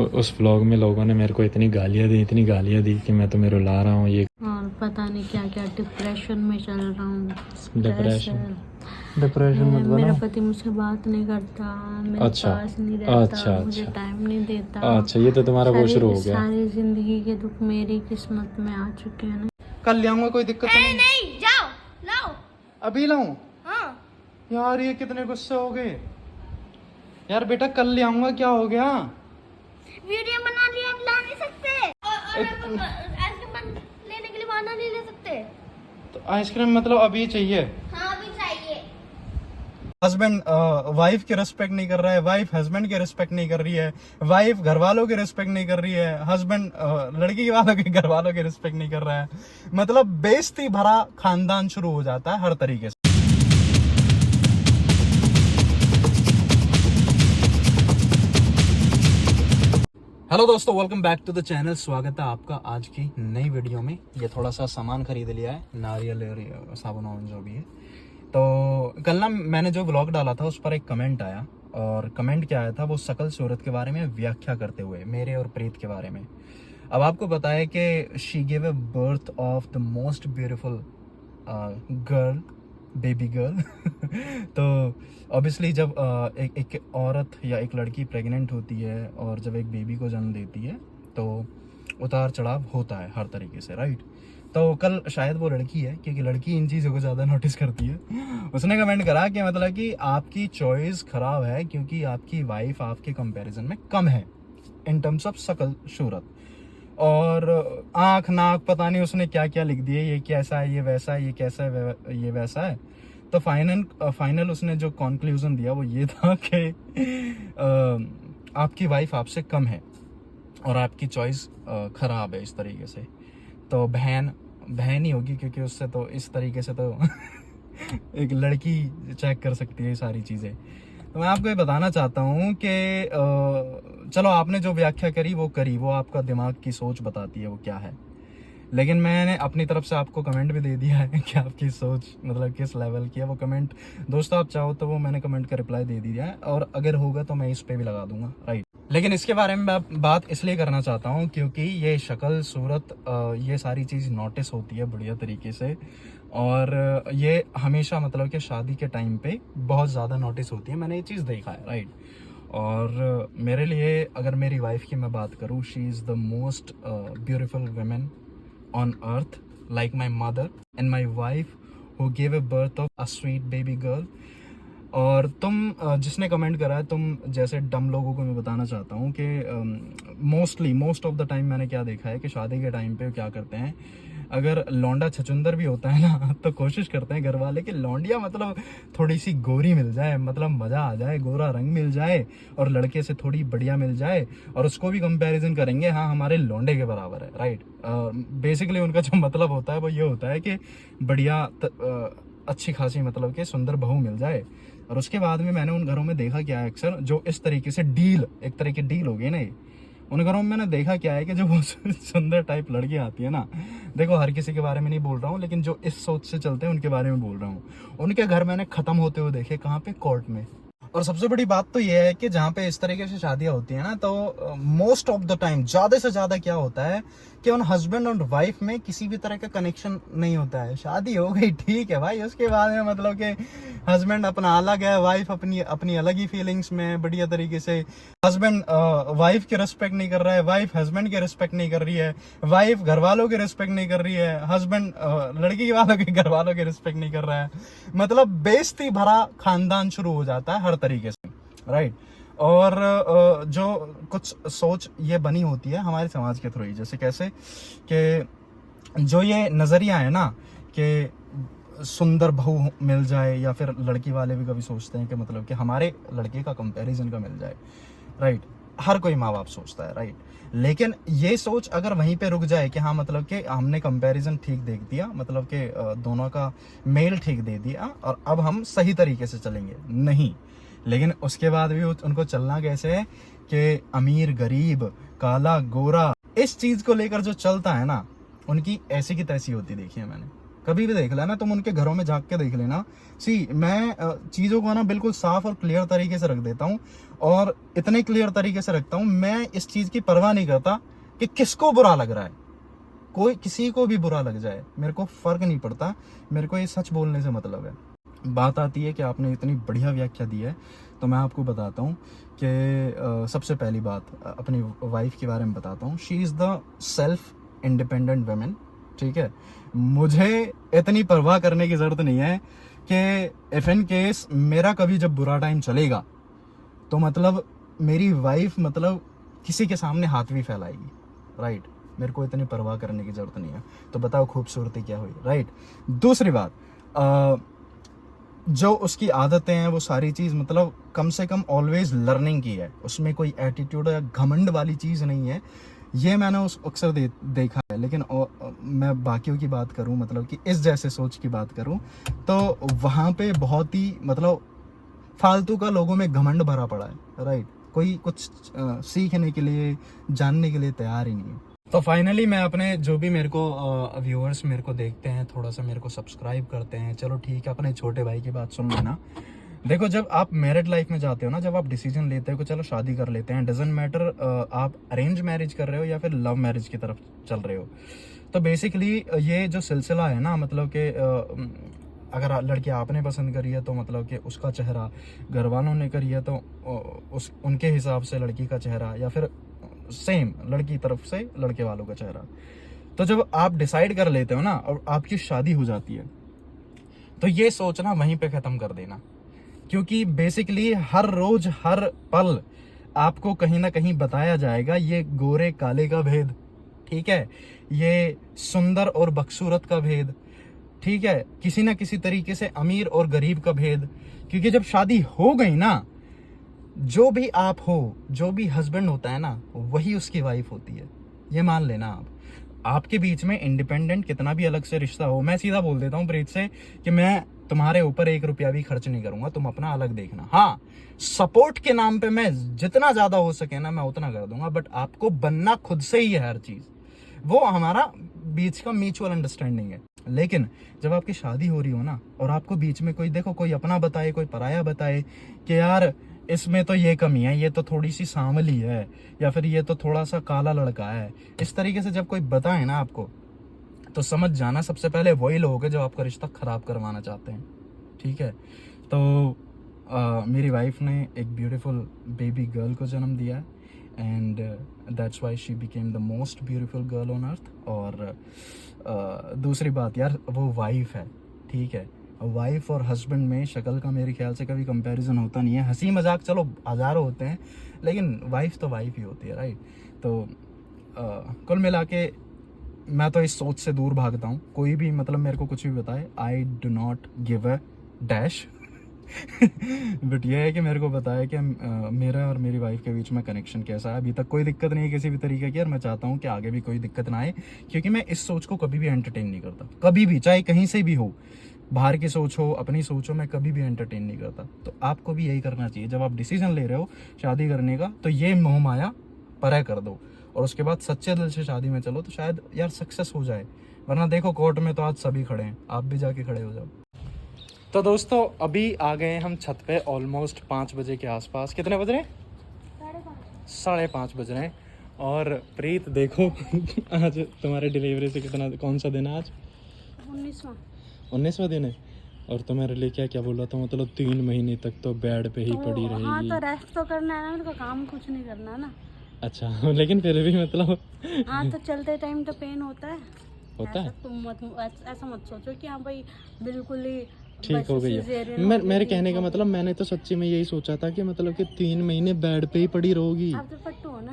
उस व्लॉग में लोगों ने मेरे को इतनी गालियाँ दी कि मैं तुम्हें रुला रहा हूँ, ये और पता नहीं क्या क्या डिप्रेशन में चल रहा हूँ। डिप्रेशन मत मेरा बनाओ। पति मुझसे बात नहीं करता, मेरे अच्छा पास नहीं रहता, अच्छा मुझे अच्छा टाइम नहीं देता। अच्छा, ये तो तुम्हारा वो शुरू हो गया। सारी जिंदगी के दुख मेरी किस्मत में आ चुके हैं ना। कल ले आऊंगा, कोई दिक्कत नहीं। नहीं जाओ लाओ। अभी लाऊं? हाँ यार ये कितने गुस्से हो गए यार। बेटा कल ले आऊंगा, क्या हो गया? वीडियो बना लिया, ला नहीं सकते। और एक- आइसक्रीम लेने के लिए बहाना नहीं ले सकते। तो आइसक्रीम मतलब अभी चाहिए? हाँ अभी चाहिए। हस्बैंड वाइफ की रिस्पेक्ट नहीं कर रहा है, वाइफ हस्बैंड की रिस्पेक्ट नहीं कर रही है, वाइफ घर वालों की रिस्पेक्ट नहीं कर रही है, हस्बैंड लड़की वालों के घर वालों की रिस्पेक्ट नहीं कर रहा है। मतलब बेइज्जती भरा खानदान शुरू हो जाता है हर तरीके से। हेलो दोस्तों, welcome back to the channel. स्वागत है आपका आज की नई वीडियो में। ये थोड़ा सा सामान खरीद लिया है, नारियल और साबुन वाबुन जो भी है। तो कल ना मैंने जो व्लॉग डाला था उस पर एक कमेंट आया, और कमेंट क्या आया था, वो शकल सूरत के बारे में व्याख्या करते हुए मेरे और प्रीत के बारे में। अब आपको पता है कि she give a birth of the most beautiful girl, baby girl. तो ऑब्वियसली जब एक औरत या एक लड़की प्रेग्नेंट होती है और जब एक बेबी को जन्म देती है तो उतार चढ़ाव होता है हर तरीके से, राइट। तो कल शायद वो लड़की है, क्योंकि लड़की इन चीज़ों को ज़्यादा नोटिस करती है। उसने कमेंट करा कि मतलब कि आपकी चॉइस खराब है क्योंकि आपकी वाइफ आपके कंपैरिजन में कम है इन टर्म्स ऑफ शकल सूरत और आँख नाक, पता नहीं उसने क्या क्या लिख दिए, ये कैसा है, ये वैसा है, ये कैसा है, ये वैसा है। तो फाइनल उसने जो कंक्लूजन दिया वो ये था कि आपकी वाइफ आपसे कम है और आपकी चॉइस खराब है इस तरीके से। तो बहन ही होगी, क्योंकि उससे तो इस तरीके से तो एक लड़की चेक कर सकती है ये सारी चीज़ें। तो मैं आपको ये बताना चाहता हूँ कि चलो आपने जो व्याख्या करी वो करी, वो आपका दिमाग की सोच बताती है वो क्या है। लेकिन मैंने अपनी तरफ से आपको कमेंट भी दे दिया है कि आपकी सोच मतलब किस लेवल की है। वो कमेंट दोस्तों आप चाहो तो वो मैंने कमेंट का रिप्लाई दे दिया है, और अगर होगा तो मैं इस पे भी लगा दूंगा, राइट। लेकिन इसके बारे में मैं बात इसलिए करना चाहता हूँ क्योंकि ये शक्ल सूरत ये सारी चीज़ नोटिस होती है बढ़िया तरीके से, और ये हमेशा मतलब कि शादी के टाइम पे बहुत ज़्यादा नोटिस होती है। मैंने ये चीज़ देखा है, राइट। और मेरे लिए अगर मेरी वाइफ की मैं बात करूँ, she is the most beautiful women on earth, like my mother and my wife who gave a birth of a sweet baby girl। और तुम जिसने कमेंट करा है, तुम जैसे डम लोगों को मैं बताना चाहता हूँ कि मोस्ट ऑफ द टाइम मैंने क्या देखा है कि शादी के टाइम पे क्या करते हैं, अगर लौंडा छचुंदर भी होता है ना तो कोशिश करते हैं घर वाले कि लौंडिया मतलब थोड़ी सी गोरी मिल जाए, मतलब मज़ा आ जाए, गोरा रंग मिल जाए और लड़के से थोड़ी बढ़िया मिल जाए, और उसको भी कंपैरिजन करेंगे, हाँ हमारे लौंडे के बराबर है, राइट। बेसिकली उनका जो मतलब होता है वो ये होता है कि बढ़िया अच्छी खासी मतलब कि सुंदर बहू मिल जाए। और उसके बाद में मैंने उन घरों में देखा क्या है, अक्सर जो इस तरीके से डील, एक तरह की डील हो गई ना ये, उन घरों में मैंने देखा क्या है कि जो वो सुंदर टाइप लड़की आती है ना, देखो हर किसी के बारे में नहीं बोल रहा हूँ, लेकिन जो इस सोच से चलते हैं उनके बारे में बोल रहा हूँ। उनके घर मैंने खत्म होते हुए देखे, कहाँ पे, कोर्ट में। और सबसे बड़ी बात तो ये है कि जहाँ पे इस तरीके से शादियाँ होती है ना, तो मोस्ट ऑफ द टाइम ज़्यादा से ज़्यादा क्या होता है कि उन हस्बैंड और वाइफ में किसी भी तरह का कनेक्शन नहीं होता है। शादी हो गई ठीक है भाई, उसके बाद में मतलब कि हस्बैंड अपना अलग है, वाइफ अपनी अलग ही फीलिंग्स में बढ़िया तरीके से। हस्बैंड वाइफ की रिस्पेक्ट नहीं कर रहा है, वाइफ हस्बैंड की रिस्पेक्ट नहीं कर रही है, वाइफ घर वालों की रिस्पेक्ट नहीं कर रही है, हस्बैंड लड़की वालों के घर वालों की रिस्पेक्ट नहीं कर रहा है। मतलब बेइज्जती भरा खानदान शुरू हो जाता है हर तरीके से, राइट। और जो कुछ सोच ये बनी होती है हमारे समाज के थ्रू ही, जैसे कैसे कि जो ये नज़रिया है ना कि सुंदर बहू मिल जाए, या फिर लड़की वाले भी कभी सोचते हैं कि मतलब कि हमारे लड़के का कंपैरिजन का मिल जाए, राइट। हर कोई माँ बाप सोचता है, राइट। लेकिन ये सोच अगर वहीं पे रुक जाए कि हाँ मतलब कि हमने कंपैरिजन ठीक देख दिया, मतलब कि दोनों का मेल ठीक दे दिया और अब हम सही तरीके से चलेंगे, नहीं। लेकिन उसके बाद भी उनको चलना कैसे है कि अमीर गरीब, काला गोरा, इस चीज़ को लेकर जो चलता है ना, उनकी ऐसी की तैसी होती देखी है मैंने, कभी भी देख लेना, तुम उनके घरों में जाके देख लेना। सी मैं चीज़ों को ना बिल्कुल साफ और क्लियर तरीके से रख देता हूँ, और इतने क्लियर तरीके से रखता हूँ, मैं इस चीज़ की परवाह नहीं करता कि किसको बुरा लग रहा है। कोई किसी को भी बुरा लग जाए, मेरे को फ़र्क नहीं पड़ता, मेरे को ये सच बोलने से मतलब है। बात आती है कि आपने इतनी बढ़िया व्याख्या दी है, तो मैं आपको बताता हूँ कि सबसे पहली बात अपनी वाइफ के बारे में बताता हूँ। She is the self independent women, ठीक है। मुझे इतनी परवाह करने की ज़रूरत नहीं है कि इफ़ इन केस मेरा कभी जब बुरा टाइम चलेगा तो मतलब मेरी वाइफ मतलब किसी के सामने हाथ भी फैलाएगी, राइट। मेरे को इतनी परवाह करने की ज़रूरत नहीं है। तो बताओ खूबसूरती क्या हुई, राइट। दूसरी बात, जो उसकी आदतें हैं वो सारी चीज़ मतलब कम से कम ऑलवेज लर्निंग की है, उसमें कोई एटीट्यूड या घमंड वाली चीज़ नहीं है। ये मैंने उस अक्सर देखा है। लेकिन मैं बाकियों की बात करूं, मतलब कि इस जैसे सोच की बात करूं, तो वहाँ पे बहुत ही मतलब फालतू का लोगों में घमंड भरा पड़ा है, राइट। कोई कुछ सीखने के लिए, जानने के लिए तैयार ही नहीं है। तो फाइनली मैं अपने जो भी मेरे को व्यूअर्स मेरे को देखते हैं, थोड़ा सा मेरे को सब्सक्राइब करते हैं, चलो ठीक है, अपने छोटे भाई की बात सुन लेना। देखो, जब आप मैरिड लाइफ में जाते हो ना, जब आप डिसीजन लेते हो कि चलो शादी कर लेते हैं, डजेंट मैटर आप अरेंज मैरिज कर रहे हो या फिर लव मैरिज की तरफ चल रहे हो, तो बेसिकली ये जो सिलसिला है ना, मतलब कि अगर लड़की आपने पसंद करी है तो मतलब कि उसका चेहरा, घर वालों ने करी है तो उनके हिसाब से लड़की का चेहरा, या फिर सेम लड़की तरफ से लड़के वालों का चेहरा। तो जब आप डिसाइड कर लेते हो ना और आपकी शादी हो जाती है, तो ये सोचना वहीं पे ख़त्म कर देना, क्योंकि बेसिकली हर रोज हर पल आपको कहीं ना कहीं बताया जाएगा ये गोरे काले का भेद, ठीक है, ये सुंदर और बदसूरत का भेद, ठीक है, किसी ना किसी तरीके से अमीर और गरीब का भेद। क्योंकि जब शादी हो गई ना, जो भी आप हो, जो भी हस्बैंड होता है ना, वही उसकी वाइफ होती है, ये मान लेना आप। आपके बीच में इंडिपेंडेंट कितना भी अलग से रिश्ता हो, मैं सीधा बोल देता हूँ प्रीत से कि मैं तुम्हारे ऊपर 1 रुपया भी खर्च नहीं करूंगा, तुम अपना अलग देखना। हाँ, सपोर्ट के नाम पे मैं जितना ज्यादा हो सके ना मैं उतना कर दूंगा, बट आपको बनना खुद से ही है हर चीज, वो हमारा बीच का म्यूचुअल अंडरस्टैंडिंग है। लेकिन जब आपकी शादी हो रही हो ना, और आपको बीच में कोई, देखो, कोई अपना बताए, कोई पराया बताए कि यार इसमें तो ये कमी है, ये तो थोड़ी सी सांवली है, या फिर ये तो थोड़ा सा काला लड़का है, इस तरीके से जब कोई बताए ना आपको, तो समझ जाना सबसे पहले वही लोग हैं जो आपका रिश्ता खराब करवाना चाहते हैं, ठीक है। तो मेरी वाइफ ने एक ब्यूटीफुल बेबी गर्ल को जन्म दिया है, and that's why she became the most beautiful girl on earth. और दूसरी बात यार, वो वाइफ है, ठीक है। वाइफ और हस्बैंड में शक्ल का मेरे ख्याल से कभी कंपैरिजन होता नहीं है। हंसी मजाक चलो हज़ारों होते हैं, लेकिन वाइफ तो वाइफ ही होती है, राइट। तो कुल मिला के मैं तो इस सोच से दूर भागता हूँ। कोई भी मतलब मेरे को कुछ भी बताए, I do not give a dash but यह है कि मेरे को बताया कि मेरा और मेरी वाइफ के बीच में कनेक्शन कैसा है। अभी तक कोई दिक्कत नहीं है किसी भी तरीके की, और मैं चाहता हूँ कि आगे भी कोई दिक्कत ना आए, क्योंकि मैं इस सोच को कभी भी एंटरटेन नहीं करता, कभी भी, चाहे कहीं से भी हो, बाहर की सोच हो, अपनी सोच हो, मैं कभी भी एंटरटेन नहीं करता। तो आपको भी यही करना चाहिए, जब आप डिसीजन ले रहे हो शादी करने का, तो ये मोह माया परे कर दो, और उसके बाद सच्चे दिल से शादी में चलो, तो शायद यार सक्सेस हो जाए। वरना देखो, कोर्ट में तो आज सभी खड़े हैं, आप भी जाके खड़े हो जाओ। तो दोस्तों, अभी आ गए हम छत पे, ऑलमोस्ट 5 बजे के आसपास। कितने बज रहे हैं? 5:30 बज रहे हैं। और प्रीत देखो आज तुम्हारे डिलीवरी से कितना, कौन सा दिन है आज? 19वां दिन है। और तुम्हारे लिए क्या क्या बोला था, मतलब 3 महीने तक तो बेड पे ही पड़ी रहेगी। हाँ, तो रेस्ट तो करना है ना, मेरे को काम कुछ नहीं करना ना। अच्छा, लेकिन फिर भी मतलब हाँ, तो चलते टाइम तो पेन होता है। तुम ऐसा मत सोचो कि हाँ भाई बिल्कुल ही ठीक हो गई है। मेरे कहने का मतलब, मैंने तो सच्ची में यही सोचा था कि मतलब कि 3 महीने बेड पे ही पड़ी रहोगी। आप तो पट्टू हो ना,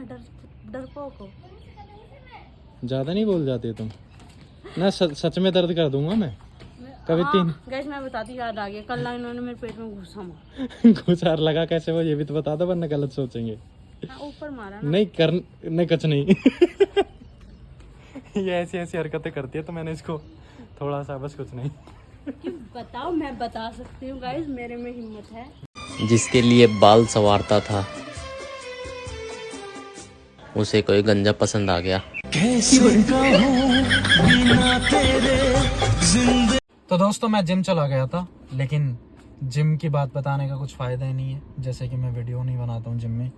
डरपोक हो। ज्यादा नहीं बोल जाते तुम ना, सच में दर्द कर दूंगा मैं कभी। 3 गैस मैं बताती, याद आ गया, कल इन्होंने मेरे पेट में घुसा मारा। घुसार लगा कैसे, वो ये भी तो बता दो, वरना गलत सोचेंगे। ऊपर मारा ना। नहीं कुछ नहीं ये ऐसी ऐसी हरकतें करती है, तो मैंने इसको थोड़ा सा, बस कुछ नहीं। क्यों बताओ, मैं बता सकती हूँ गाइस, मेरे में हिम्मत है। जिसके लिए बाल संवारता था उसे कोई गंजा पसंद आ गया। तो दोस्तों मैं जिम चला गया था, लेकिन जिम की बात बताने का कुछ फायदा ही नहीं है, जैसे कि मैं वीडियो नहीं बनाता हूँ जिम में।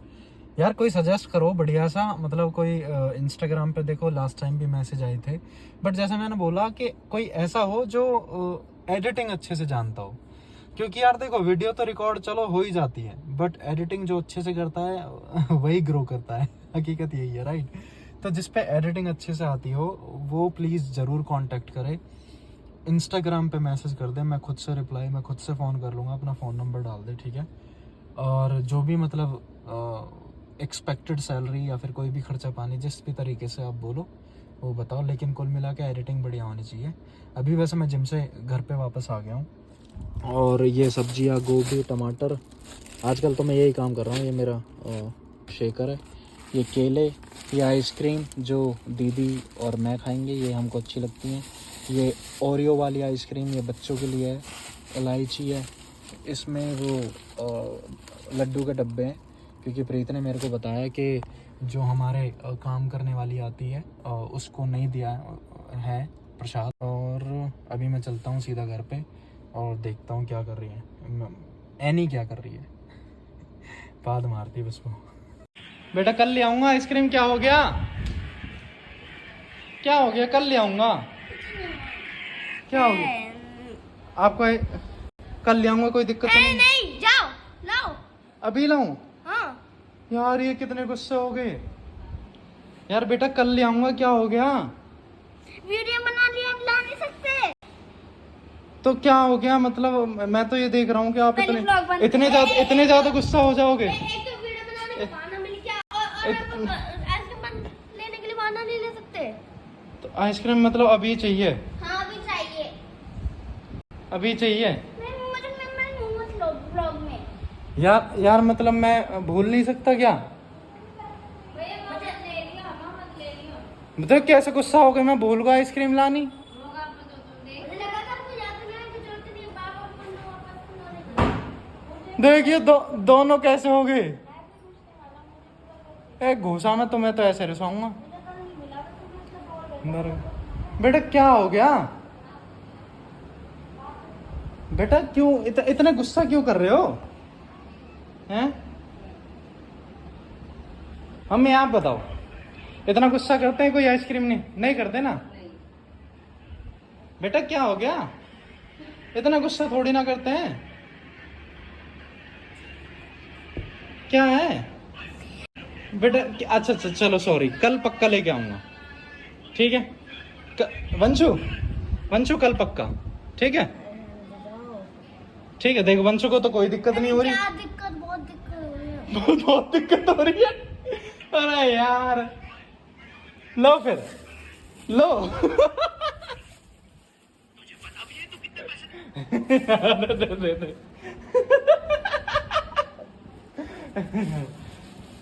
यार कोई सजेस्ट करो बढ़िया सा, मतलब कोई इंस्टाग्राम पे देखो लास्ट टाइम भी मैसेज आए थे, बट जैसे मैंने बोला कि कोई ऐसा हो जो एडिटिंग अच्छे से जानता हो, क्योंकि यार देखो वीडियो तो रिकॉर्ड चलो हो ही जाती है, बट एडिटिंग जो अच्छे से करता है वही ग्रो करता है, हकीकत यही है, राइट। तो जिस पे एडिटिंग अच्छे से आती हो वो प्लीज़ ज़रूर कांटेक्ट करे, इंस्टाग्राम पे मैसेज कर दे, मैं खुद से रिप्लाई, मैं खुद से फ़ोन कर लूँगा, अपना फ़ोन नंबर डाल दे, ठीक है। और जो भी मतलब एक्सपेक्टेड सैलरी या फिर कोई भी खर्चा पानी जिस भी तरीके से आप बोलो वो बताओ, लेकिन कुल मिला के एडिटिंग बढ़िया होनी चाहिए। अभी वैसे मैं जिम से घर पे वापस आ गया हूँ, और ये सब्जियाँ गोभी टमाटर, आजकल तो मैं यही काम कर रहा हूँ। ये मेरा शेकर है, ये केले, ये आइसक्रीम जो दीदी और मैं खाएंगे, ये हमको अच्छी लगती हैं। ये ओरियो वाली आइसक्रीम ये बच्चों के लिए है, इलायची है, इसमें वो लड्डू के डब्बे हैं, क्योंकि प्रीत ने मेरे को बताया कि जो हमारे काम करने वाली आती है उसको नहीं दिया है प्रसाद। और अभी मैं चलता हूँ सीधा घर पे और देखता हूँ क्या कर रही है एनी, क्या कर रही है, पाद मारती है बस वो। बेटा कल ले आऊँगा आइसक्रीम, क्या हो गया, क्या हो गया, कल ले आऊँगा, क्या हो गया आपको, कल ले आऊँगा, कोई दिक्कत नहीं। नहीं जाओ लाओ। अभी लाऊं? हाँ यार ये कितने गुस्से हो गए यार, बेटा कल ले आऊंगा, क्या हो गया, वीडियो बना लिया, ला नहीं सकते। तो क्या हो गया, मतलब मैं तो ये देख रहा हूँ कि आप पहले vlog बंद इतने ज्यादा गुस्सा हो जाओगे। एक तो वीडियो बनाने को बहाना मिल गया, और आइसक्रीम लेने के लिए बहाना नहीं ले सकते। तो आइसक्रीम मतलब अभी चाहिए? हाँ अभी चाहिए, अभी चाहिए मैं मोमोज लो ब्लॉग में। यार मतलब मैं भूल नहीं सकता क्या, मतलब कैसे गुस्सा हो गया, मैं भूल गया आइसक्रीम लानी। मुझे लगा था आपको याद नहीं, कि जरूरत नहीं, वापस देखिए दोनों कैसे हो गए, एक घुसा में तुम्हें तो ऐसे रिसाऊंगा। बेटा क्या हो गया, बेटा क्यों इतना गुस्सा क्यों कर रहे हो हैं, हमें आप बताओ, इतना गुस्सा करते हैं कोई आइसक्रीम नहीं करते ना। बेटा क्या हो गया, इतना गुस्सा थोड़ी ना करते हैं, क्या है बेटा। अच्छा चलो सॉरी, कल पक्का लेके आऊंगा, ठीक है। वंशु कल पक्का, ठीक है, ठीक है। देख वंशु को तो कोई दिक्कत नहीं हो रही, क्या दिक्कत, बहुत दिक्कत हो रही है। बहुत दिक्कत हो रही है, अरे यार लो फिर लो दे।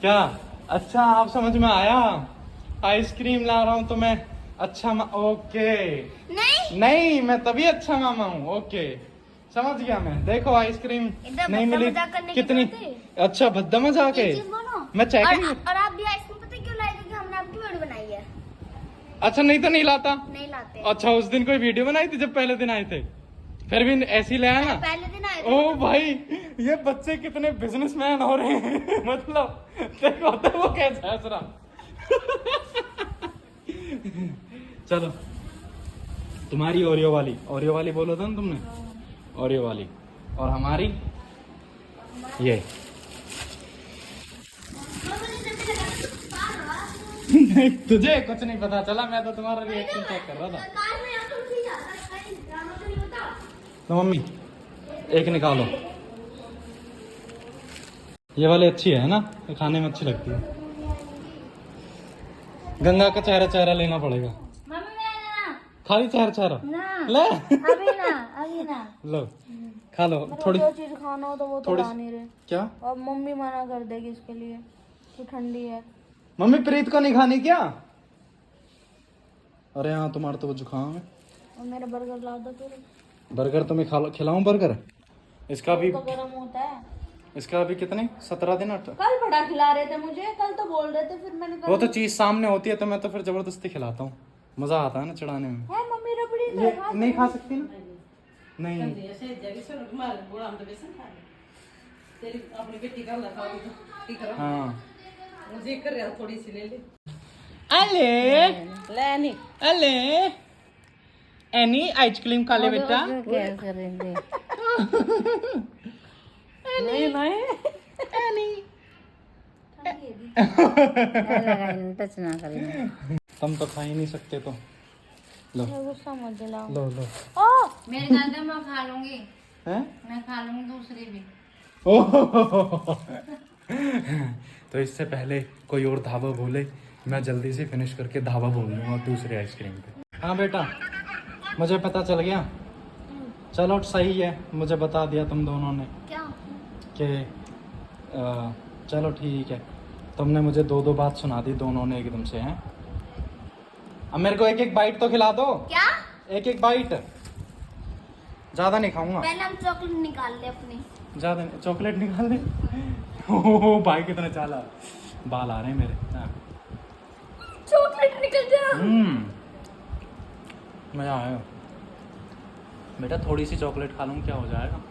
क्या, अच्छा आप समझ में आया, आइसक्रीम ला रहा हूं तो मैं अच्छा ओके, नहीं मैं तभी अच्छा मामा हूँ, ओके समझ गया मैं। देखो आइसक्रीम नहीं मिली, कितनी अच्छा भद्दा मजाक है, मैं चेक नहीं। और आप भी आइसक्रीम पता है क्यों लाए, क्योंकि हमने आपकी वीडियो बनाई है। अच्छा नहीं तो नहीं लाता, नहीं लाते। अच्छा उस दिन कोई वीडियो बनाई थी जब पहले दिन आए थे, फिर भी ऐसे ही ले आया ना। पहले दिन आए ओ भाई ये बच्चे कितने बिजनेसमैन हो रहे हैं मतलब देखो तो वो कैसा हंस रहा चलो तुम्हारी ओरियो वाली बोला था ना तुमने, ओरियो वाली, और हमारी ये तुझे कुछ नहीं पता चला, मैं तो तुम्हारा रिएक्शन चेक कर रहा था। तो मम्मी एक निकालो, ये वाली अच्छी है ना, ये खाने में अच्छी लगती है। गंगा का चेहरा लेना पड़ेगा, खाली चेहरा ले अभी ना लो खा लो थोड़ी, जो चीज खाना हो तो वो तो थोड़ी ला नहीं रहे, क्या अब मम्मी मना कर देगी इसके लिए, तो ठंडी है। मम्मी प्रीत को नहीं खानी क्या, अरे हाँ तुम्हारा तो वो जुकाम है। और मेरा बर्गर ला दो फिर, बर्गर तुम्हें खिलाऊं बर्गर, इसका भी तो गर्म होता है। इसका अभी कितने 17 दिन 8। कल बड़ा खिला रहे थे मुझे, कल तो बोल रहे थे, फिर मैंने वो तो चीज सामने होती है तो मैं तो फिर जबरदस्ती खिलाता हूँ, मजा आता है ना चढ़ाने में। है मम्मी रबड़ी ये नहीं खा सकती ना? नहीं हाँ थोड़ी सी ले ले। अले लेनी अले एनी आइसक्रीम खा ले बेटा। क्या करेंगे? नहीं नहीं एनी टच ना करेंगे। तुम तो खा ही नहीं सकते तो लो गुस्सा मत दिलाओ। लो लो। ओ मेरे दादा मैं खा लूंगी, हैं? मैं खा लूंगी दूसरी भी। ओह तो इससे पहले कोई और धावा बोले मैं जल्दी से फिनिश करके धावा बोल दूंगा दूसरे आइसक्रीम पे। हाँ बेटा मुझे पता चल गया, चलो सही है, मुझे बता दिया तुम दोनों ने क्या? कि चलो ठीक है, तुमने मुझे दो दो बात सुना दी दोनों ने एकदम से हैं। अब मेरे को एक एक बाइट तो खिला दो, क्या? एक एक बाइट, ज्यादा नहीं खाऊंगा। पहले हम चॉकलेट निकाल ले अपनी। ज्यादा नहीं, चॉकलेट निकाल दे। ओह भाई कितना चाला, बाल आ रहे हैं मेरे। हाँ। चॉकलेट निकल जा। मजा आएगा बेटा, थोड़ी सी चॉकलेट खा लूँ क्या हो जाएगा।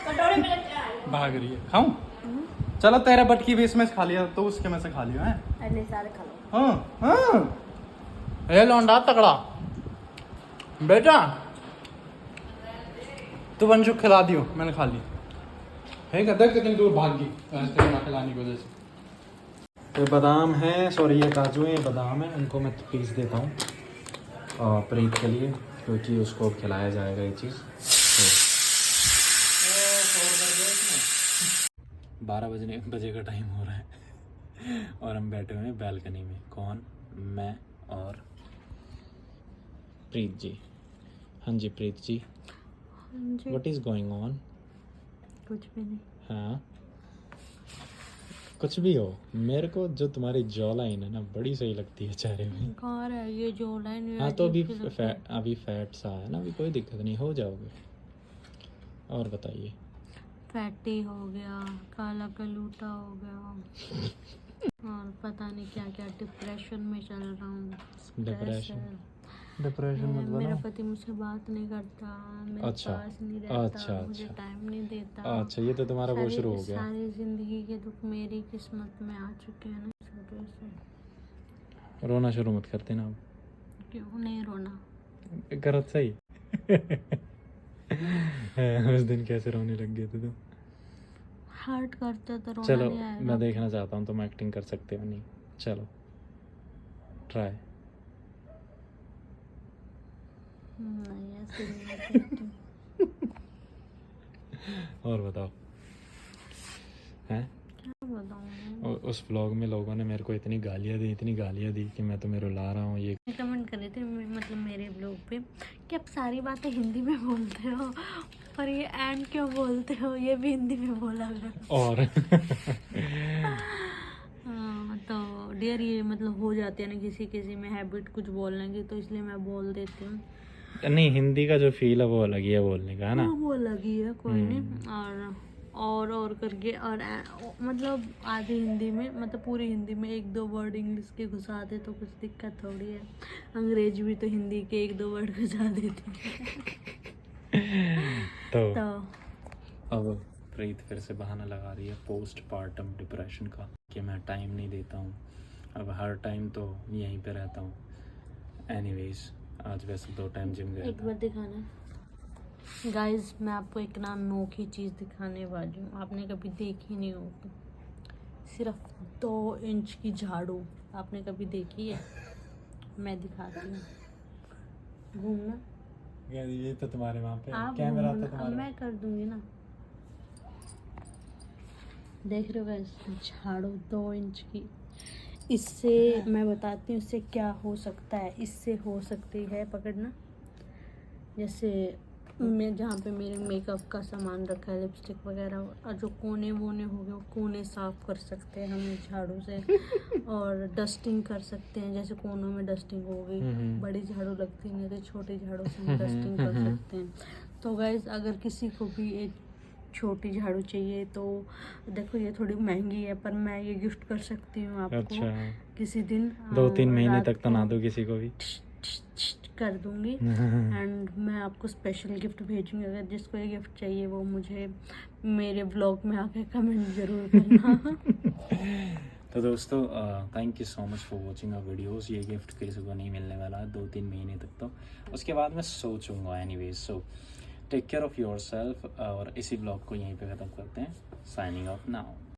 कटोरे में लेके आए। भाग रही है, खाऊं? चलो तेरे बटकी भी इसमें से खा लिया तो उसके में से खा लिया है। अरे सारे खा लो। हाँ हाँ ये लौंडा तगड़ा बेटा, तू वंशुक खिला दियो, मैंने खा ली है। देख कितनी दूर भाग गई तेरे ना खिलाने की वजह से। ये बादाम है, सॉरी ये काजू है, ये बादाम है, इनको मैं पीस देता हूँ और प्रीत के लिए, क्योंकि उसको खिलाया जाएगा ये चीज़। 12 बजे का टाइम हो रहा है और हम बैठे हुए हैं बैल्कनी में। कौन? मैं और प्रीत जी। हाँ जी प्रीत जी, व्हाट इज गोइंग ऑन? कुछ भी नहीं। हाँ कुछ भी हो, मेरे को जो तुम्हारी जॉ लाइन है ना बड़ी सही लगती है चेहरे में। कहाँ है ये जो लाइन? हाँ तो अभी फैट सा है ना, अभी कोई दिक्कत नहीं, हो जाओगे। और बताइए। फैटी हो गया, काला कलूटा हो गया और पता नहीं क्या क्या डिप्रेशन में चल रहा हूँ। डिप्रेशन मत मेरा बनाओ। पति मुझसे बात नहीं करता, मेरे अच्छा, पास नहीं रहता, अच्छा, मुझे अच्छा। टाइम नहीं देता। अच्छा ये तो तुम्हारा वो शुरू हो गया। सारी जिंदगी के दुख मेरी किस्मत में आ चुके हैं ना इस वजह से। रोना शुरू मत करते ना अब। क्यों नहीं रोना? गलत सही। उस दिन कैसे रोने लग गए थे तुम। हर्ट करते तो रोना चलो नहीं आएगा। मैं देखना चाहता हूँ तुम एक्टिंग कर सकते हो नहीं। चलो ट्राई। नहीं ऐसे नहीं कर सकती। और बताओ हैं? क्या बताऊँ? उस व्लॉग में लोगों ने मेरे को इतनी गालियाँ दी कि मैं तुम्हें रुला रहा हूँ। ये कमेंट कर रहे थे मतलब मेरे ब्लॉग पे कि आप सारी बातें हिंदी में बोलते हो पर ये एंड क्यों बोलते हो, ये भी हिंदी में बोला करो। और हाँ, तो डियर ये मतलब हो जाती है ना किसी में हैबिट कुछ बोलने की, तो इसलिए मैं बोल देती हूँ। नहीं हिंदी का जो फील है वो अलग ही है बोलने का, है ना। हाँ, वो लगी है कोई नहीं। और करके और मतलब आधी हिंदी में मतलब पूरी हिंदी में एक दो वर्ड इंग्लिश के घुसा दे तो कुछ दिक्कत थोड़ी है। अंग्रेजी भी तो हिंदी के एक दो वर्ड घुसा देते तो तो अब प्रीत फिर से बहाना लगा रही है पोस्ट पार्टम डिप्रेशन का कि मैं टाइम नहीं देता हूँ। अब हर टाइम तो यहीं पे रहता हूँ। एनीवेज आज वैसे 2 टाइम जिम गया एक था। बार दिखाना गाइस, मैं आपको एक ना अनोखी चीज़ दिखाने वाली हूँ, आपने कभी देखी नहीं होगी। सिर्फ 2 इंच की झाड़ू आपने कभी देखी है? मैं दिखाती हूँ। घूमना ये तो तुम्हारे वहाँ पे आप कैमरा घूमना, तो अब तुम्हारे। मैं कर दूंगी ना। देख रहे हो गाइस, झाड़ू 2 इंच की। इससे मैं बताती हूँ इससे क्या हो सकता है। इससे हो सकती है पकड़ना, जैसे मैं जहाँ पे मेरे मेकअप का सामान रखा है, लिपस्टिक वगैरह, और जो कोने वोने हो गए वो कोने साफ कर सकते हैं हम झाड़ू से। और डस्टिंग कर सकते हैं, जैसे कोनों में डस्टिंग हो गई, बड़ी झाड़ू लगती नहीं तो छोटी झाड़ू से हम डस्टिंग कर सकते हैं। तो गाइस अगर किसी को भी छोटी झाड़ू चाहिए तो देखो ये थोड़ी महंगी है, पर मैं ये गिफ्ट कर सकती हूँ आपको अच्छा, किसी दिन। 2-3 महीने रात तक तो को ना दो किसी को भी। कर दूंगी एंड मैं आपको स्पेशल गिफ्ट भेजूंगी। अगर जिसको ये गिफ्ट चाहिए वो मुझे मेरे ब्लॉग में आके कमेंट जरूर करना। तो दोस्तों thank you so much for watching our videos. ये गिफ्ट किसी को नहीं मिलने वाला है 2-3 महीने तक, तो उसके बाद मैं सोचूंगा anyways. So take care of yourself और इसी ब्लॉग को यहीं पे ख़त्म करते हैं। Signing off now.